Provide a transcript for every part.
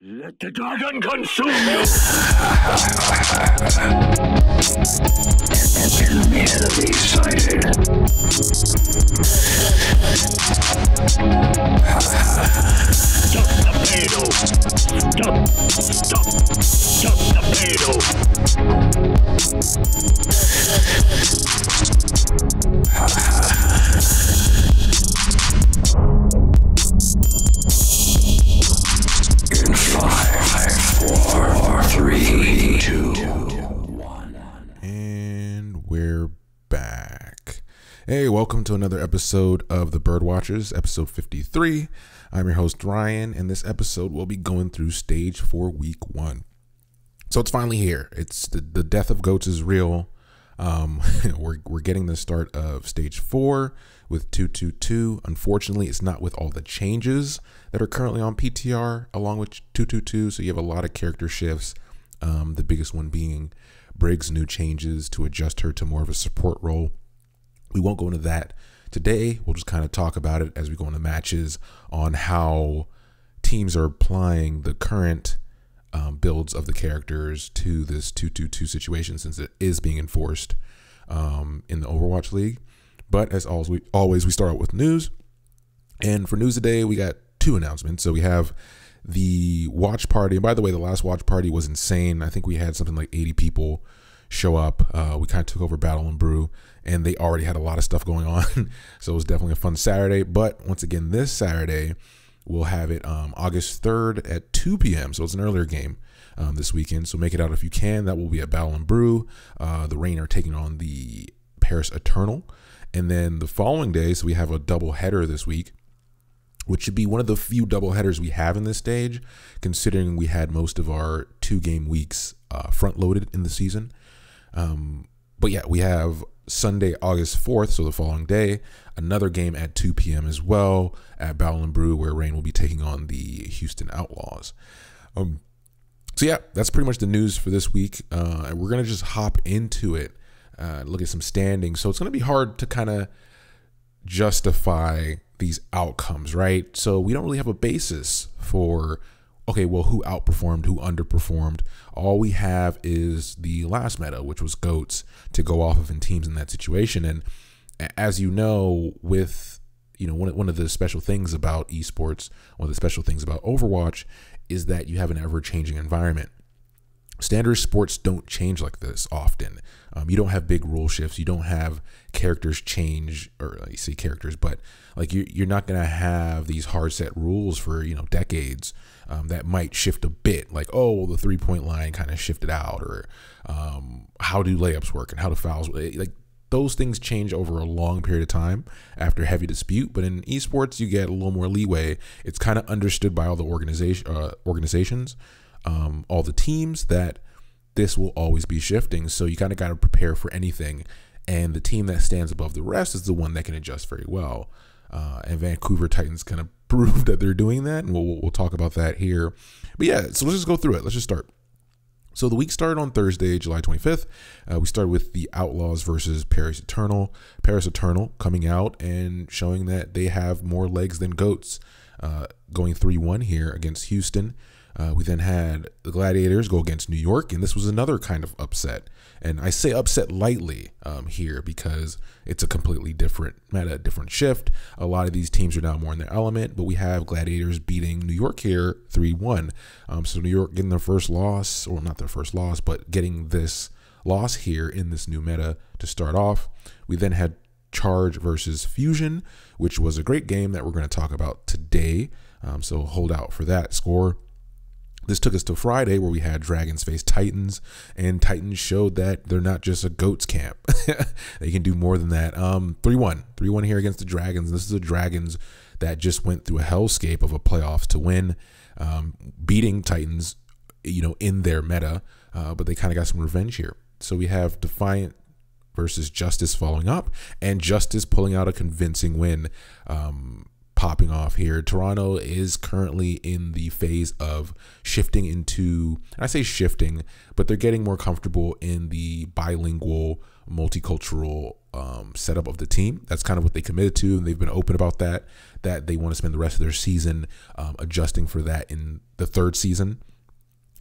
Let the dragon consume you! Enemy sighted. Stop the payload! Stop the payload! In 5, 4, 3, 2, 1. And we're back. Hey, welcome to another episode of the Birdwatchers, episode 53. I'm your host, Ryan, and this episode will be going through stage 4, week 1. So it's finally here. It's the death of goats is real. We're getting the start of stage 4 with 222. Unfortunately, it's not with all the changes that are currently on PTR along with 222. So you have a lot of character shifts. The biggest one being Briggs' new changes to adjust her to more of a support role. We won't go into that today. We'll just kind of talk about it as we go into matches on how teams are applying the current builds of the characters to this 222 situation, since it is being enforced in the Overwatch League. But as always, we start out with news. And for news today, we got 2 announcements. So we have the watch party. And by the way, the last watch party was insane. I think we had something like 80 people show up. We kind of took over Battle and Brew, and they already had a lot of stuff going on. So it was definitely a fun Saturday. But once again, this Saturday, we'll have it August 3rd at 2 p.m. So it's an earlier game this weekend. So make it out if you can. That will be at Battle and Brew. The Reign are taking on the Paris Eternal. And then the following day, so we have a double header this week, which should be one of the few double headers we have in this stage, considering we had most of our 2-game weeks front loaded in the season. But yeah, we have Sunday, August 4th, so the following day, another game at 2 p.m. as well at Battle and Brew, where Reign will be taking on the Houston Outlaws. So yeah, that's pretty much the news for this week. And we're going to just hop into it, look at some standings. So it's going to be hard to kind of justify these outcomes, right? So we don't really have a basis for, okay, well, who outperformed, who underperformed. All we have is the last meta, which was GOATs, to go off of in teams in that situation. And as you know, with, you know, one of the special things about esports, one of the special things about Overwatch is that you have an ever-changing environment. Standard sports don't change like this often. You don't have big rule shifts. You don't have characters change, or you see characters, but like you're not going to have these hard set rules for, you know, decades that might shift a bit. Like, oh, well, the 3-point line kind of shifted out, or how do layups work and how do fouls, like those things change over a long period of time after heavy dispute. But in esports, you get a little more leeway. It's kind of understood by all the organizations, all the teams, that this will always be shifting. So you kind of got to prepare for anything. And the team that stands above the rest is the one that can adjust very well. And Vancouver Titans kind of proved that they're doing that. And we'll talk about that here. But yeah, so let's just go through it. Let's just start. So the week started on Thursday, July 25th. We started with the Outlaws versus Paris Eternal. Paris Eternal coming out and showing that they have more legs than GOATs, going 3-1 here against Houston. We then had the Gladiators go against New York, and this was another kind of upset. And I say upset lightly here because it's a completely different meta, different shift. A lot of these teams are now more in their element, but we have Gladiators beating New York here 3-1. So New York getting their first loss, or not their first loss, but getting this loss here in this new meta to start off. We then had Charge versus Fusion, which was a great game that we're going to talk about today. So hold out for that score. This took us to Friday, where we had Dragons face Titans, and Titans showed that they're not just a GOATs camp. They can do more than that. 3-1 here against the Dragons. This is the Dragons that just went through a hellscape of a playoffs to win, beating Titans, you know, in their meta, but they kind of got some revenge here. So we have Defiant versus Justice following up, and Justice pulling out a convincing win. Popping off here. Toronto is currently in the phase of shifting into, I say shifting, but they're getting more comfortable in the bilingual, multicultural setup of the team. That's kind of what they committed to, and they've been open about that they want to spend the rest of their season adjusting for that in the third season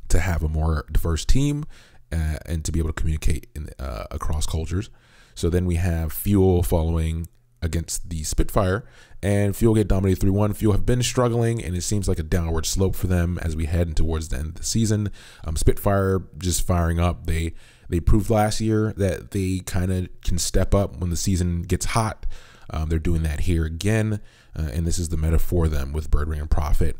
to have a more diverse team and to be able to communicate across cultures. So then we have Fuel following against the Spitfire, and Fuel get dominated 3-1. Fuel have been struggling, and it seems like a downward slope for them as we head towards the end of the season. Spitfire just firing up. They proved last year that they kind of can step up when the season gets hot. They're doing that here again, and this is the meta for them with Birdring and Prophet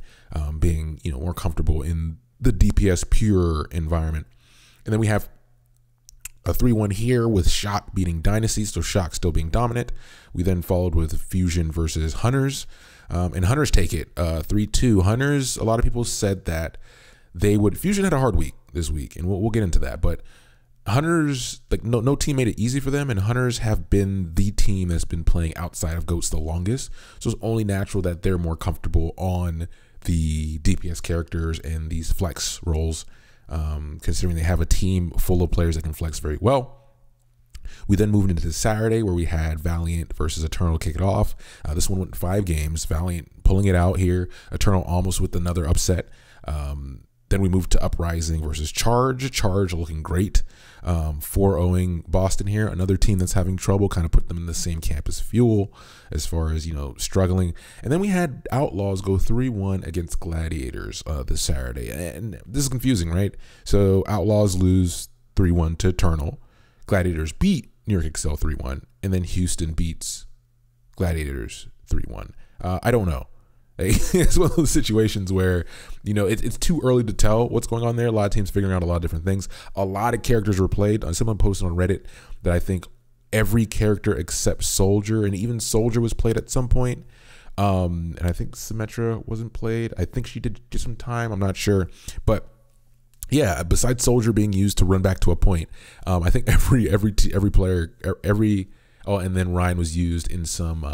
being more comfortable in the DPS pure environment. And then we have a 3-1 here with Shock beating Dynasty, so Shock still being dominant. We then followed with Fusion versus Hunters, and Hunters take it 3-2. Hunters, a lot of people said that they would. Fusion had a hard week this week, and we'll get into that. But Hunters, like no team made it easy for them, and Hunters have been the team that's been playing outside of Goats the longest. So it's only natural that they're more comfortable on the DPS characters and these flex roles, considering they have a team full of players that can flex very well. We then moved into Saturday where we had Valiant versus Eternal kick it off. This one went 5 games. Valiant pulling it out here. Eternal almost with another upset. Then we moved to Uprising versus Charge. Charge looking great. 4-0ing Boston here. Another team that's having trouble, kind of put them in the same camp as Fuel as far as, struggling. And then we had Outlaws go 3-1 against Gladiators this Saturday. And this is confusing, right? So Outlaws lose 3-1 to Eternal. Gladiators beat New York Excel 3-1. And then Houston beats Gladiators 3-1. I don't know. It's one of those situations where, it's too early to tell what's going on there. A lot of teams figuring out a lot of different things. A lot of characters were played. Someone posted on Reddit that I think every character except Soldier, and even Soldier was played at some point. And I think Symmetra wasn't played. I think she did get some time. I'm not sure. But yeah, besides Soldier being used to run back to a point, I think every player, and then Ryan was used in some,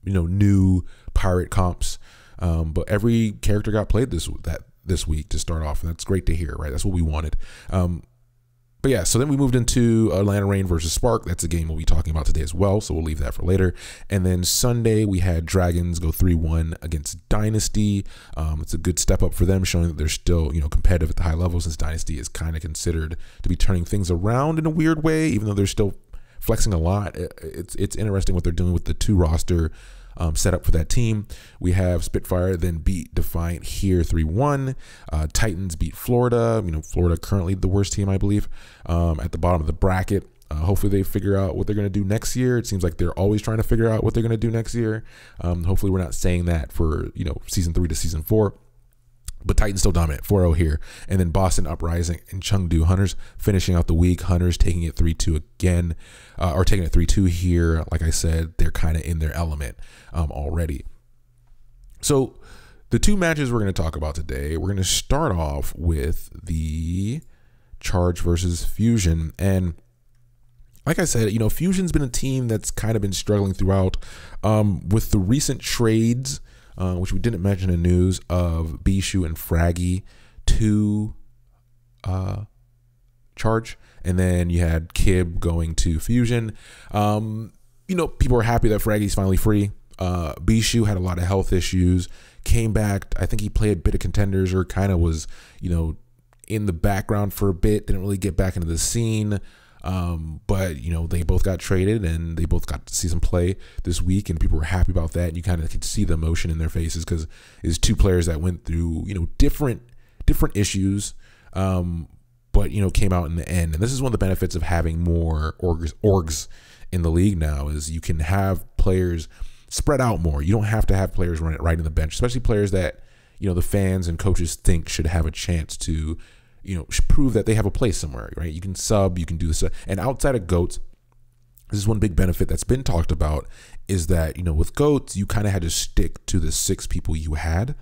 new pirate comps. But every character got played this week to start off, and that's great to hear, right? That's what we wanted. But yeah, so then we moved into Atlanta Reign versus Spark. That's a game we'll be talking about today as well, so we'll leave that for later. And then Sunday, we had Dragons go 3-1 against Dynasty. It's a good step up for them, showing that they're still, competitive at the high level, since Dynasty is kind of considered to be turning things around in a weird way, even though they're still flexing a lot. It's interesting what they're doing with the 2 roster set up for that team. We have Spitfire then beat Defiant here 3-1. Titans beat Florida. Florida currently the worst team, I believe, at the bottom of the bracket. Hopefully they figure out what they're going to do next year. It seems like they're always trying to figure out what they're going to do next year. Hopefully we're not saying that for, season 3 to season 4. But Titans still dominant, 4-0 here. And then Boston Uprising and Chengdu Hunters finishing out the week. Hunters taking it 3-2 again, or taking it 3-2 here. Like I said, they're kind of in their element already. So the 2 matches we're going to talk about today, we're going to start off with the Charge versus Fusion. And like I said, Fusion's been a team that's kind of been struggling throughout with the recent trades, which we didn't mention in news, of Bishu and Fraggy to Charge. And then you had Kib going to Fusion. People were happy that Fraggy's finally free. Bishu had a lot of health issues, came back. I think he played a bit of Contenders, or kind of was, in the background for a bit, didn't really get back into the scene. But they both got traded, and they both got to see some play this week, and people were happy about that. And you kind of could see the emotion in their faces, because it's 2 players that went through different issues, but came out in the end. And this is one of the benefits of having more orgs in the league now, is you can have players spread out more. You don't have to have players right in the bench, especially players that the fans and coaches think should have a chance to prove that they have a place somewhere, right? You can sub, you can do this. And outside of Goats, this is one big benefit that's been talked about, is that, with Goats, you kind of had to stick to the 6 people you had,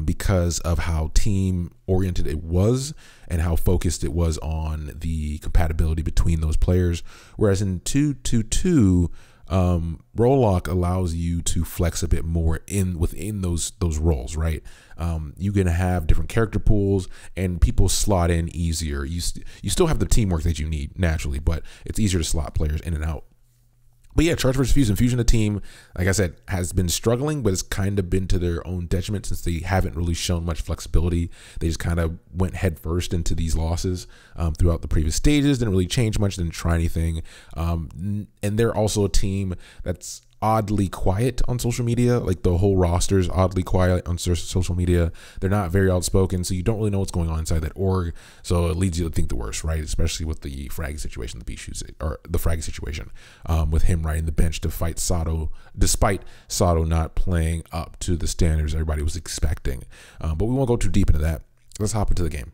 because of how team oriented it was and how focused it was on the compatibility between those players. Whereas in 2-2-2, Roll-Lock allows you to flex a bit more within those roles, right? You can have different character pools, and people slot in easier. You still have the teamwork that you need naturally, but it's easier to slot players in and out. But yeah, Charge versus Fusion. Fusion, a team, like I said, has been struggling, but it's kind of been to their own detriment since they haven't really shown much flexibility. They just kind of went headfirst into these losses throughout the previous stages. Didn't really change much, didn't try anything. And they're also a team that's oddly quiet on social media. Like the whole roster is oddly quiet on social media. They're not very outspoken, so you don't really know what's going on inside that org. So it leads you to think the worst, right? Especially with the Fraggy situation, the Fraggy situation, with him riding the bench to fight Sato, despite Sato not playing up to the standards everybody was expecting. But we won't go too deep into that. Let's hop into the game.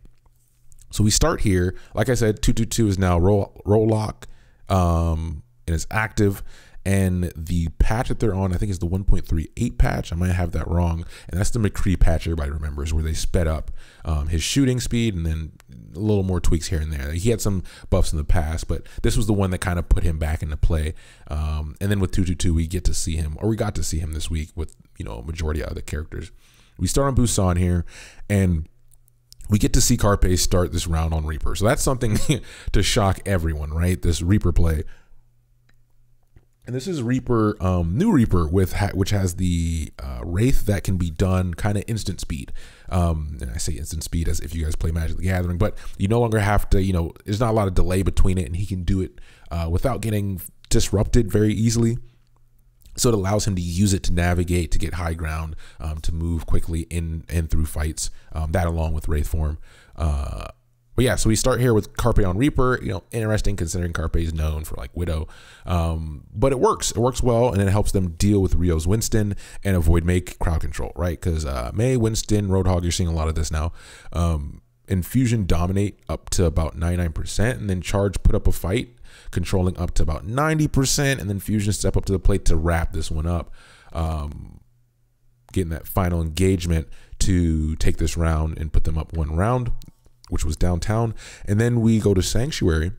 So we start here. Like I said, 222 is now roll lock, and it's active. And the patch that they're on, I think, is the 1.38 patch. I might have that wrong. And that's the McCree patch everybody remembers, where they sped up his shooting speed and then a little more tweaks here and there. He had some buffs in the past, but this was the one that kind of put him back into play. And then with 222, we got to see him this week with, a majority of the characters. We start on Busan here, and we get to see Carpe start this round on Reaper. So that's something to shock everyone, right? This Reaper play. And this is Reaper, new Reaper, which has the Wraith that can be done kind of instant speed. And I say instant speed as if you guys play Magic the Gathering, but you no longer have to, there's not a lot of delay between it, and he can do it without getting disrupted very easily. So it allows him to use it to navigate, to get high ground, to move quickly in and through fights, that along with Wraith form. But yeah, so we start here with Carpe on Reaper. Interesting considering Carpe is known for like Widow. But it works. It works well, and it helps them deal with Rio's Winston and avoid make crowd control, right? Because Mei, Winston, Roadhog, you're seeing a lot of this now. And Fusion dominate up to about 99%, and then Charge put up a fight, controlling up to about 90%, and then Fusion step up to the plate to wrap this one up, getting that final engagement to take this round and put them up one round, which was downtown. And then we go to Sanctuary,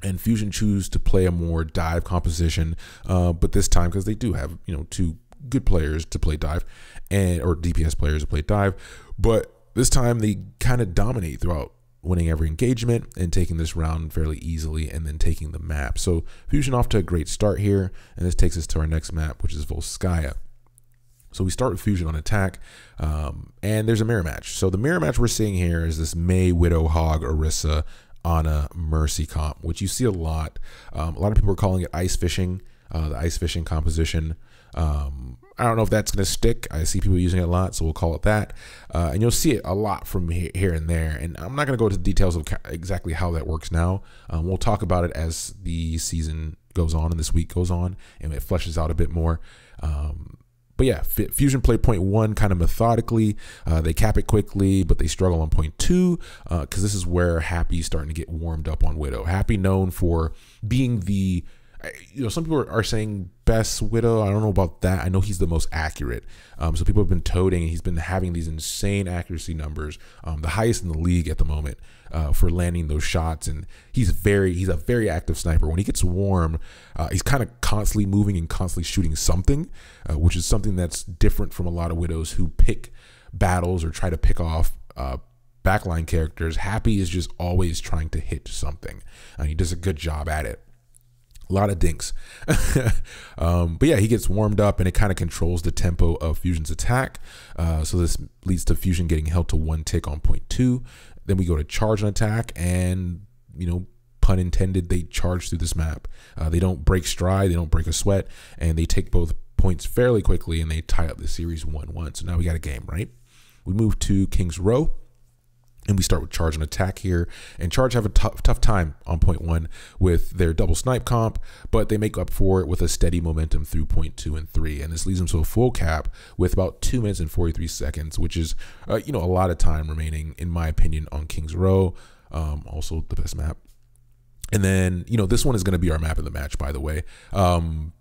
and Fusion choose to play a more dive composition, but this time, because they do have two good players to play dive, or DPS players to play dive, but this time they kind of dominate throughout, winning every engagement and taking this round fairly easily, and then taking the map. So Fusion off to a great start here, and this takes us to our next map, which is Volskaya. So we start with Fusion on attack, and there's a mirror match. So the mirror match we're seeing here is this Mei, Widow, Hog, Orisa, Ana, Mercy comp, which you see a lot. A lot of people are calling it ice fishing, the ice fishing composition. I don't know if that's going to stick. I see people using it a lot, so we'll call it that. And you'll see it a lot from here and there. And I'm not going to go into the details of exactly how that works now. We'll talk about it as the season goes on and this week goes on, and it fleshes out a bit more. But yeah, Fusion play point 1 kind of methodically. They cap it quickly, but they struggle on point 2 because this is where Happy's starting to get warmed up on Widow. Happy known for being the, some people are saying best Widow. I don't know about that. I know he's the most accurate. So people have been toting, and he's been having these insane accuracy numbers, the highest in the league at the moment for landing those shots. And he's a very active sniper. When he gets warm, he's kind of constantly moving and constantly shooting something, which is something that's different from a lot of Widows who pick battles or try to pick off backline characters. Happy is just always trying to hit something, and he does a good job at it. A lot of dinks. But yeah, he gets warmed up, and it kind of controls the tempo of Fusion's attack. So this leads to Fusion getting held to 1 tick on point 2. Then we go to Charge on attack, and, pun intended, they charge through this map. They don't break stride, they don't break a sweat, and they take both points fairly quickly, and they tie up the series 1-1. So now we got a game, right? We move to King's Row, and we start with Charge on attack here, and Charge have a tough time on point 1 with their double snipe comp, but they make up for it with a steady momentum through point 2 and 3, and this leads them to a full cap with about 2 minutes and 43 seconds, which is a lot of time remaining, in my opinion, on King's Row. Also the best map. And then, this one is going to be our map of the match, by the way.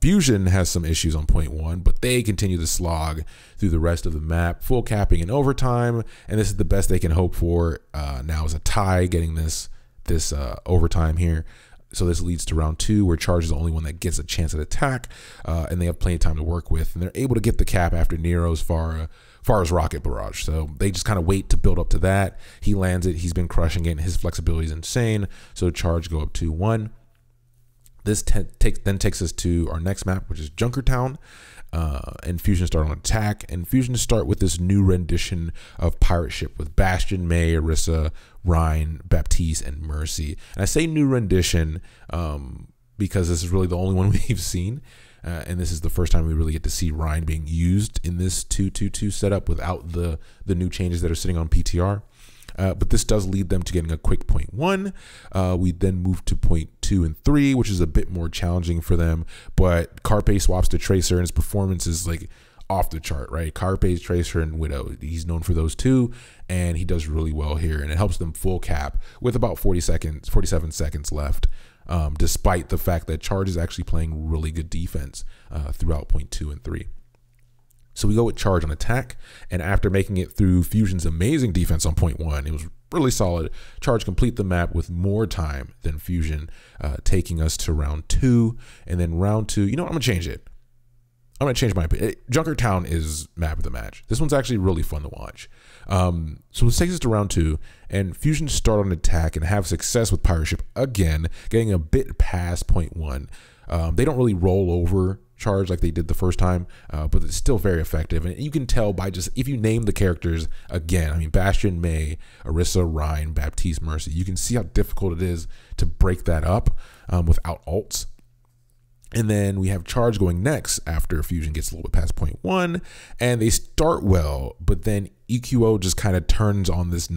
Fusion has some issues on point 1, but they continue to slog through the rest of the map, full capping in overtime, and this is the best they can hope for. Now is a tie, getting this overtime here. So this leads to round 2, where Charge is the only one that gets a chance at attack, and they have plenty of time to work with, and they're able to get the cap after Nero's far as rocket barrage. So they just kind of wait to build up to that. He lands it. He's been crushing it. His flexibility is insane. So Charge go up 2-1. This then takes us to our next map, which is Junkertown. And Fusion start on attack, and Fusion start with this new rendition of Pirate Ship with Bastion, May, Orisa, Rhine, Baptiste, and Mercy. And I say new rendition because this is really the only one we've seen, and this is the first time we really get to see Rhine being used in this 2-2-2 setup without the new changes that are sitting on PTR. But this does lead them to getting a quick point 1. We then move to point 2 and 3, which is a bit more challenging for them. But Carpe swaps to Tracer, and his performance is like off the chart, right? Carpe, Tracer, and Widow. He's known for those two, and he does really well here. And it helps them full cap with about 47 seconds left, despite the fact that Charge is actually playing really good defense throughout point 2 and 3. So we go with Charge on attack, and after making it through Fusion's amazing defense on point 1, it was really solid. Charge complete the map with more time than Fusion, taking us to round 2. And then round 2, you know what, I'm gonna change it. I'm gonna change my opinion. Junkertown is map of the match. This one's actually really fun to watch. So this takes us to round 2, and Fusion start on attack and have success with Pirate Ship again, getting a bit past point 1. They don't really roll over Charge like they did the first time, but it's still very effective. And you can tell by just, if you name the characters again, I mean, Bastion, May, Orisa, Rhine, Baptiste, Mercy, you can see how difficult it is to break that up without ults. And then we have Charge going next after Fusion gets a little bit past point 1, and they start well, but then EQO just kind of turns on this,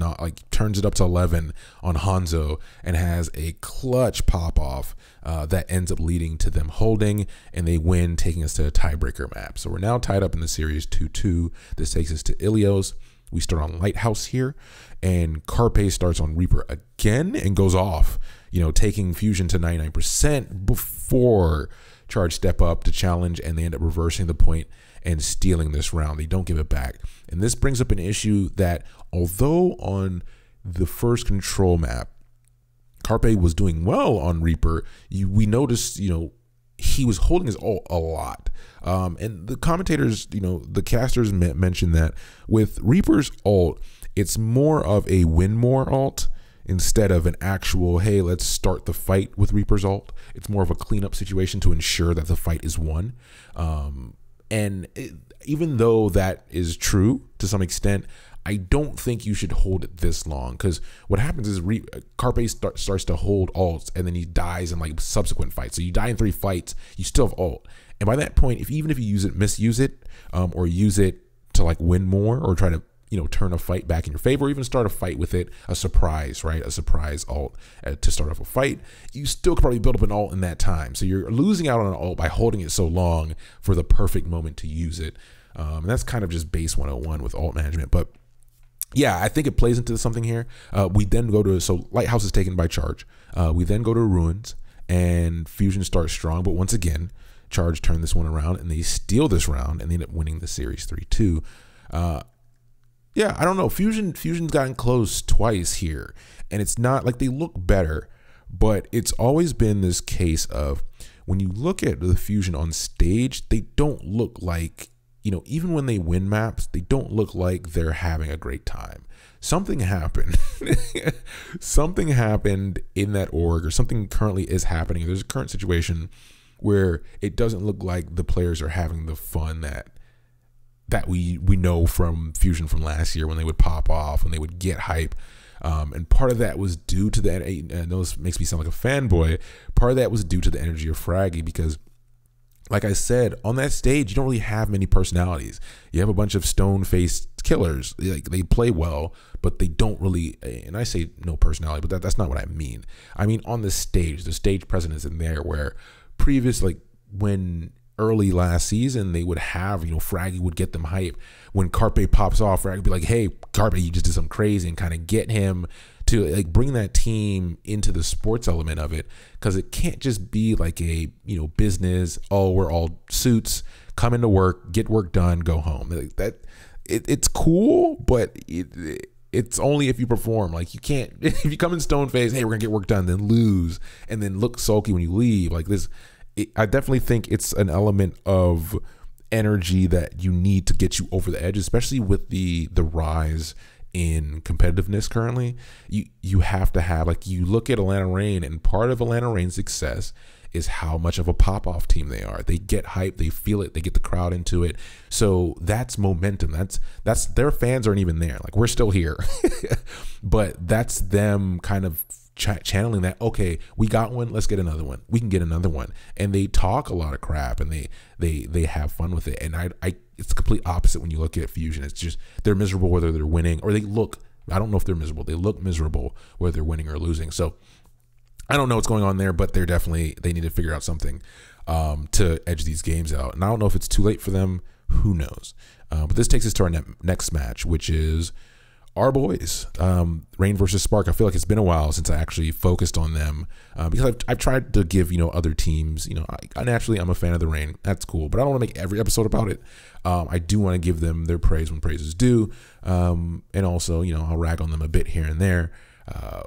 turns it up to 11 on Hangzhou and has a clutch pop off that ends up leading to them holding, and they win, taking us to a tiebreaker map. So we're now tied up in the series 2-2. This takes us to Ilios. We start on Lighthouse here, and Carpe starts on Reaper again and goes off, taking Fusion to 99% before Charge step up to challenge, and they end up reversing the point and stealing this round. They don't give it back. And this brings up an issue that, although on the first control map, Carpe was doing well on Reaper, we noticed, he was holding his ult a lot. And the commentators, the casters mentioned that with Reaper's ult, it's more of a win more ult instead of an actual, hey, let's start the fight with Reaper's ult. It's more of a cleanup situation to ensure that the fight is won. Even though that is true to some extent, I don't think you should hold it this long, because what happens is Carpe starts to hold ults, and then he dies in like subsequent fights. So you die in 3 fights, you still have ult, and by that point, even if you misuse it, or use it to like win more, or try to turn a fight back in your favor, or even start a fight with it, a surprise ult to start off a fight, you still could probably build up an ult in that time. So you're losing out on an ult by holding it so long for the perfect moment to use it. And that's kind of just base 101 with ult management. But yeah, I think it plays into something here. We then go to, so Lighthouse is taken by Charge. We then go to Ruins, and Fusion starts strong, but once again, Charge turned this one around, and they steal this round, and they end up winning the series 3-2. Yeah, I don't know. Fusion's gotten close twice here, and it's not like they look better, but it's always been this case of, when you look at the Fusion on stage, they don't look like, even when they win maps, they don't look like they're having a great time. Something happened. Something happened in that org, or something currently is happening. There's a current situation where it doesn't look like the players are having the fun that we know from Fusion from last year, when they would pop off, when they would get hype. And part of that was due to the, I know this makes me sound like a fanboy, part of that was due to the energy of Fraggy, because like I said, on that stage, you don't really have many personalities. You have a bunch of stone-faced killers. They play well, but they don't really, and I say no personality, but that's not what I mean. I mean, on the stage presence in there, where when early last season, they would have, Fraggy would get them hype. When Carpe pops off, Fraggy would be like, hey, Carpe, you just did something crazy, and kind of get him to like bring that team into the sports element of it, because it can't just be like a business, oh, we're all suits, come into work, get work done, go home. Like that, it's cool, but it's only if you perform. Like, you can't, if you come in stone face, hey, we're gonna get work done, then lose, and then look sulky when you leave. Like this, I definitely think it's an element of energy that you need to get you over the edge, especially with the rise in competitiveness currently. You have to have, like, you look at Atlanta Reign, and part of Atlanta Reign's success is how much of a pop-off team they are. They get hype, they feel it, they get the crowd into it. So that's momentum. That's their fans aren't even there. Like, we're still here. But that's them kind of channeling that, okay, we got one, let's get another one, we can get another one. And they talk a lot of crap, and they have fun with it. And I it's the complete opposite when you look at Fusion. It's just they're miserable whether they're winning, or I don't know if they're miserable, they look miserable whether they're winning or losing. So I don't know what's going on there, but they need to figure out something to edge these games out. And I don't know if it's too late for them, who knows. But this takes us to our next match, which is our boys, Rain versus Spark. I feel like it's been a while since I actually focused on them, because I've tried to give, other teams, I naturally, I'm a fan of the Rain. That's cool, but I don't want to make every episode about it. I do want to give them their praise when praise is due. And also, I'll rag on them a bit here and there.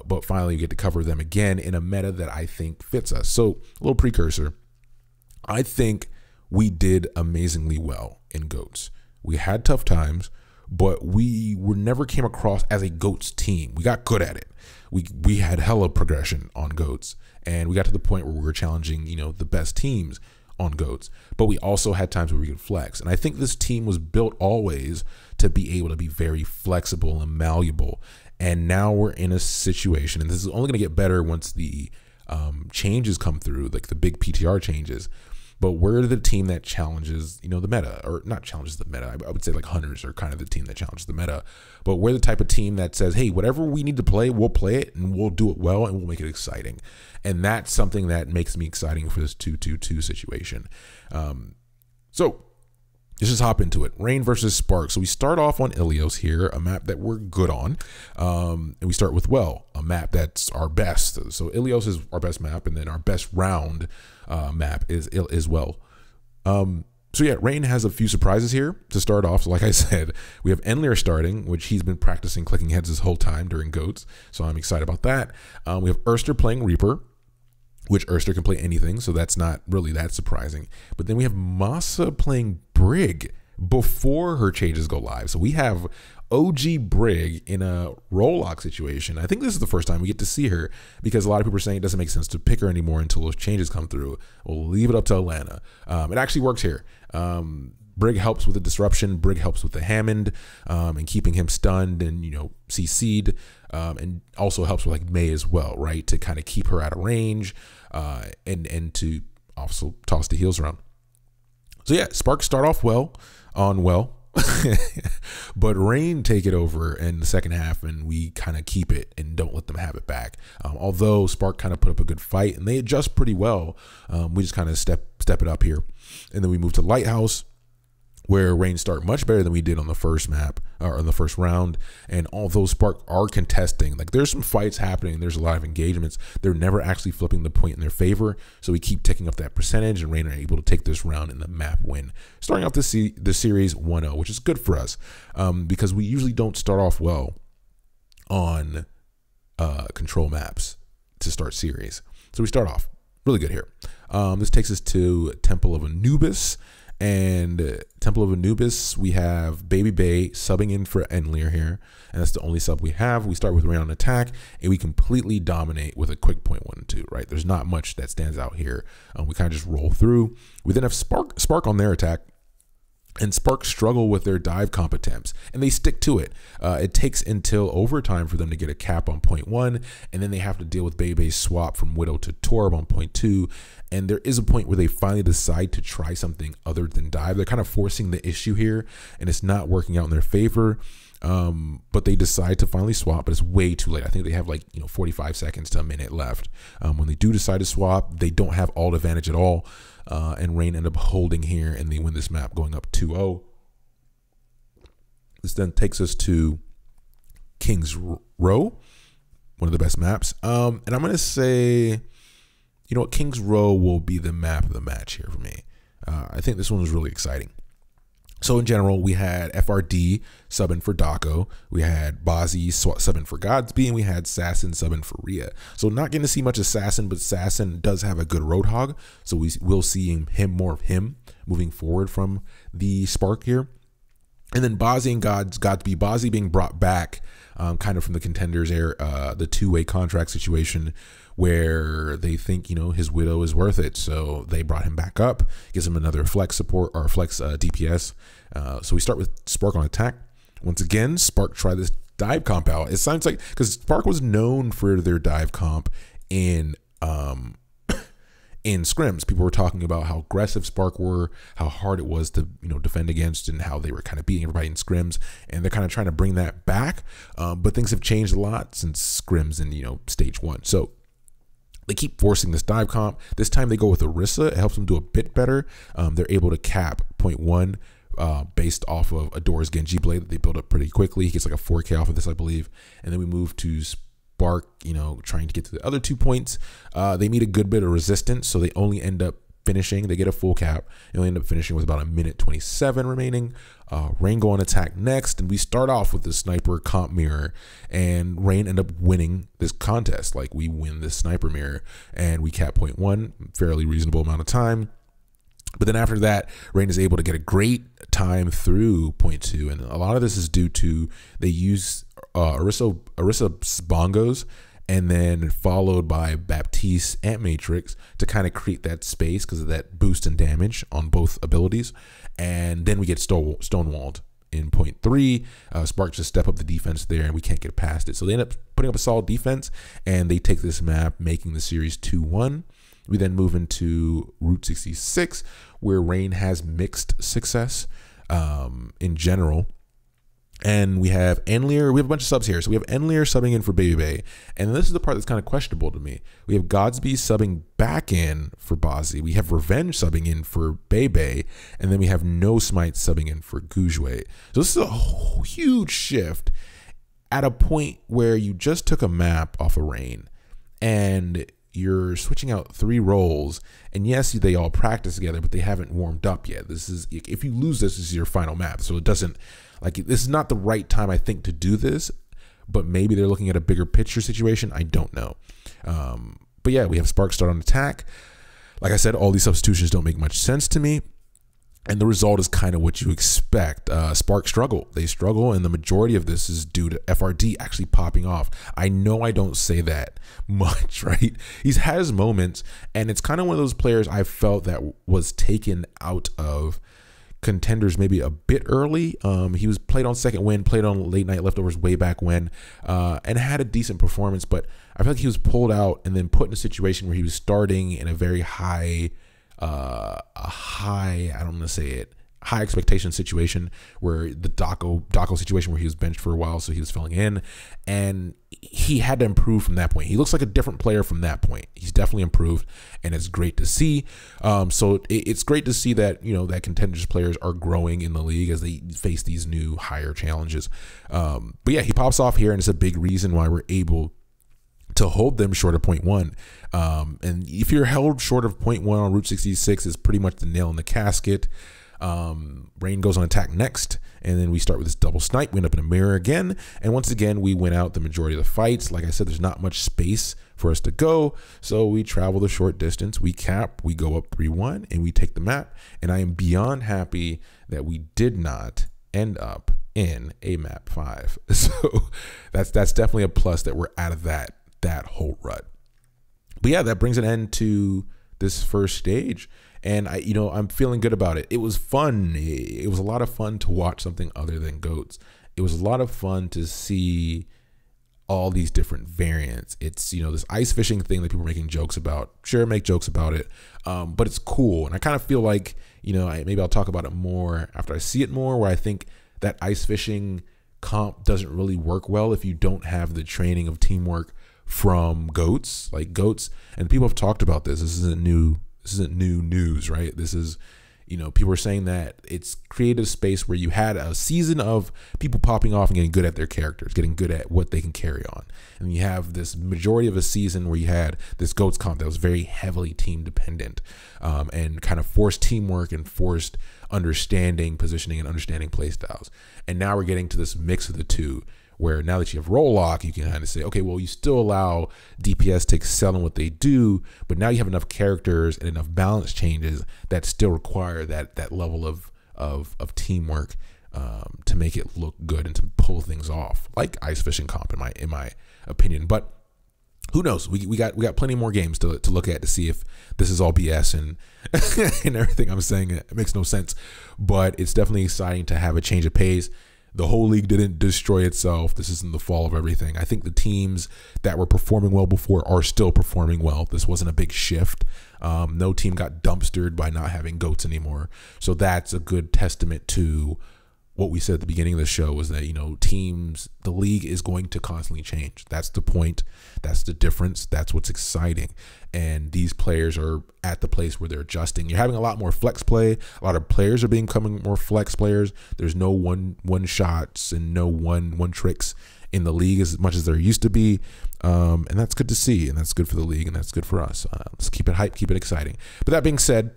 But finally we get to cover them again in a meta that I think fits us. So a little precursor. I think we did amazingly well in GOATs. We had tough times, but we never came across as a GOATs team. We got good at it. We had hella progression on GOATs, and we got to the point where we were challenging, the best teams on GOATs. But we also had times where we could flex. And I think this team was built always to be able to be very flexible and malleable. And now we're in a situation, and this is only going to get better once the changes come through, like the big PTR changes. But we're the team that challenges, the meta, or not challenges the meta. I would say like Hunters are kind of the team that challenges the meta. But we're the type of team that says, hey, whatever we need to play, we'll play it, and we'll do it well, and we'll make it exciting. And that's something that makes me exciting for this 2-2-2 situation. So let's just hop into it. Rain versus Spark. So we start off on Ilios here, a map that we're good on. And we start with a map that's our best. So Ilios is our best map, and then our best round map is Well. So yeah, Rain has a few surprises here to start off. So like I said, we have Enlir starting, which he's been practicing clicking heads this whole time during GOATs. So I'm excited about that. We have Erster playing Reaper, which Erster can play anything, so that's not really that surprising. But then we have Masa playing Brig before her changes go live. So we have OG Brig in a role lock situation. I think this is the first time we get to see her, because a lot of people are saying it doesn't make sense to pick her anymore until those changes come through. We'll leave it up to Atlanta. It actually works here. Brig helps with the disruption. Brig helps with the Hammond and keeping him stunned and, CC'd, and also helps with like May as well, right? To kind of keep her out of range and to also toss the heals around. So yeah, Spark start off well, but Rain take it over in the second half, and we kind of keep it and don't let them have it back. Although Spark kind of put up a good fight and they adjust pretty well, we just kind of step it up here. And then we move to Lighthouse, where Rain start much better than we did on the first map, or on the first round. And although Spark are contesting, like there's some fights happening, there's a lot of engagements, they're never actually flipping the point in their favor. So we keep ticking up that percentage, and Rain are able to take this round in the map win, starting off this series 1-0, which is good for us, because we usually don't start off well on control maps to start series. So we start off really good here. This takes us to Temple of Anubis. And Temple of Anubis, we have Baby Bay subbing in for Enlir here, and that's the only sub we have. We start with Rain on attack, and we completely dominate with a quick point 1 and 2, right? There's not much that stands out here. We kind of just roll through. We then have Spark on their attack, and Spark struggle with their dive comp attempts, and they stick to it. It takes until overtime for them to get a cap on point 1, and then they have to deal with Bebe's swap from Widow to Torb on point 2. And there is a point where they finally decide to try something other than dive. They're kind of forcing the issue here, and it's not working out in their favor. But they decide to finally swap, but it's way too late. I think they have 45 seconds to a minute left. When they do decide to swap, they don't have ult advantage at all. And Rain end up holding here, and they win this map going up 2-0. This then takes us to King's Row, one of the best maps. And I'm going to say, King's Row will be the map of the match here for me. I think this one was really exciting. So in general, we had FRD subbing for Dako, we had Bazi subbing for Godsby, and we had Sassin subbing for Rhea. So not getting to see much of Sassin, but Sassin does have a good Roadhog, so we will see more of him moving forward from the Spark here. And then Bozzy and Godsby, Bozzy being brought back kind of from the Contenders era, the two-way contract situation where they think, his widow is worth it. So they brought him back up, gives him another flex support or flex DPS. So we start with Spark on attack. Once again, Spark tried this dive comp out. It sounds like, because Spark was known for their dive comp in scrims. People were talking about how aggressive Spark were, how hard it was to defend against, and how they were kind of beating everybody in scrims, and they're kind of trying to bring that back, but things have changed a lot since scrims in stage 1. So they keep forcing this dive comp. This time they go with Orisa. It helps them do a bit better. They're able to cap 0.1 based off of Adora's Genji blade that they build up pretty quickly. He gets like a 4K off of this, I believe, and then we move to Spark, trying to get to the other 2 points. They meet a good bit of resistance, so they only end up finishing. They get a full cap. They only end up finishing with about a minute 27 remaining. Rain go on attack next, and we start off with the sniper comp mirror, and Rain end up winning this contest. Like, we win this sniper mirror, and we cap 0.1, fairly reasonable amount of time. But then after that, Rain is able to get a great time through 0.2, and a lot of this is due to they use Orisa bongos, and then followed by Baptiste Ant Matrix to kind of create that space because of that boost in damage on both abilities. And then we get stonewalled in 0.3. Spark just step up the defense there, and we can't get past it. So they end up putting up a solid defense, and they take this map, making the series 2-1. We then move into Route 66, where Rain has mixed success in general. And we have Enlier. We have a bunch of subs here. So we have Enlier subbing in for Baby Bay. And this is the part that's kind of questionable to me. We have Godsby subbing back in for Bozzy. We have Revenge subbing in for Bebe. And then we have No Smite subbing in for Guangzhou. So this is a huge shift at a point where you just took a map off of Rain. And you're switching out 3 roles, and yes, they all practice together, but they haven't warmed up yet. This is, if you lose this is your final map, so it doesn't, like, this is not the right time, I think, to do this, but maybe they're looking at a bigger picture situation. I don't know. But yeah, we have Spark start on attack. Like I said, all these substitutions don't make much sense to me, and the result is kind of what you expect. Spark struggle. They struggle, and the majority of this is due to FRD actually popping off. I know I don't say that much, right? He's had his moments, and it's kind of one of those players I felt that was taken out of Contenders maybe a bit early. He was played on Second Win, played on Late Night Leftovers way back when, and had a decent performance, but I feel like he was pulled out and then put in a situation where he was starting in a very high high expectation situation, where the Daco situation where he was benched for a while, so he was filling in, and he had to improve from that point. He looks like a different player from that point. He's definitely improved, and it's great to see. So it's great to see that, that Contenders players are growing in the league as they face these new higher challenges. But yeah, he pops off here, and it's a big reason why we're able to hold them short of 0.1. And if you're held short of 0.1 on Route 66, is pretty much the nail in the casket. Rain goes on attack next, and then we start with this double snipe. We end up in a mirror again, and once again we win out the majority of the fights. Like I said, there's not much space for us to go, so we travel the short distance, we cap, we go up 3-1, and we take the map. And I am beyond happy that we did not end up in a map 5. So that's definitely a plus that we're out of that whole rut. But yeah, that brings an end to this first stage, and I'm feeling good about it. It was fun. It was a lot of fun to watch something other than goats. It was a lot of fun to see all these different variants. It's, this ice fishing thing that people are making jokes about. Sure, make jokes about it, but it's cool. And I kind of feel like, maybe I'll talk about it more after I see it more, where I think that ice fishing comp doesn't really work well if you don't have the training of teamwork from goats. Like goats, and people have talked about this. This isn't new news, right? This is, people are saying that it's created a space where you had a season of people popping off and getting good at their characters, getting good at what they can carry on. And you have this majority of a season where you had this goats comp that was very heavily team dependent, and kind of forced teamwork and forced understanding positioning and understanding play styles. And now we're getting to this mix of the two, where now that you have roll lock, you can kind of say, okay, well, you still allow DPS to excel in what they do, but now you have enough characters and enough balance changes that still require that level of teamwork to make it look good and to pull things off, like ice fishing comp in my opinion. But who knows? We got plenty more games to look at to see if this is all BS and and everything I'm saying it makes no sense. But it's definitely exciting to have a change of pace. The whole league didn't destroy itself. This isn't the fall of everything. I think the teams that were performing well before are still performing well. This wasn't a big shift. No team got dumpstered by not having goats anymore. So that's a good testament to what we said at the beginning of the show, was that, the league is going to constantly change. That's the point. That's the difference. That's what's exciting. And these players are at the place where they're adjusting. You're having a lot more flex play. A lot of players are becoming more flex players. There's no one shots and no one tricks in the league as much as there used to be. And that's good to see. And that's good for the league. And that's good for us. Let's keep it hype, keep it exciting. But that being said,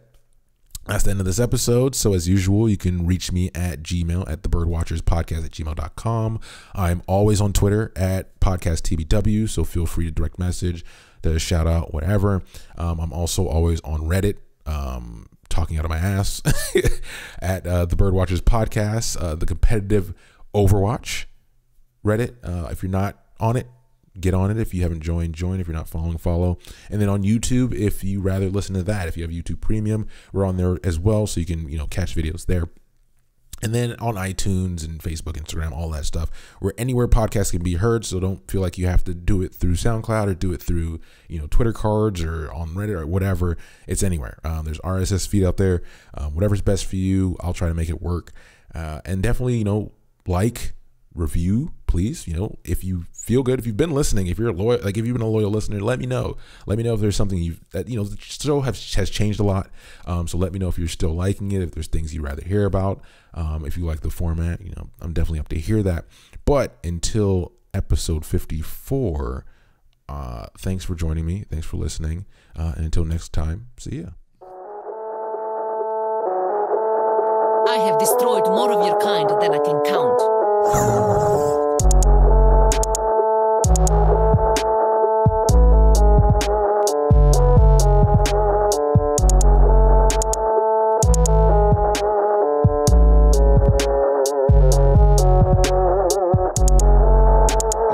that's the end of this episode. So as usual, you can reach me at Gmail at thebirdwatcherspodcast@gmail.com. I'm always on Twitter at podcasttbw, so feel free to direct message, to shout out, whatever. I'm also always on Reddit, talking out of my ass at the Birdwatchers Podcast, the competitive Overwatch Reddit. If you're not on it, get on it. If you haven't joined, join. If you're not following, follow. And then on YouTube, if you rather listen to that, if you have YouTube Premium, we're on there as well, so you can catch videos there. And then on iTunes and Facebook, Instagram, all that stuff, where anywhere podcasts can be heard. So don't feel like you have to do it through SoundCloud or do it through Twitter cards or on Reddit or whatever. It's anywhere. There's RSS feed out there. Whatever's best for you, I'll try to make it work. And definitely like, review, please. If you feel good, if you've been listening, if you're loyal, if you've been a loyal listener, let me know if there's something the show has changed a lot. So let me know if you're still liking it, if there's things you'd rather hear about, if you like the format. I'm definitely up to hear that. But until episode 54, thanks for joining me, thanks for listening, and until next time, see ya. I have destroyed more of your kind than I can count.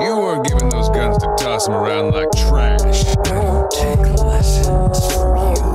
You were given those guns to toss them around like trash. I don't take lessons from you.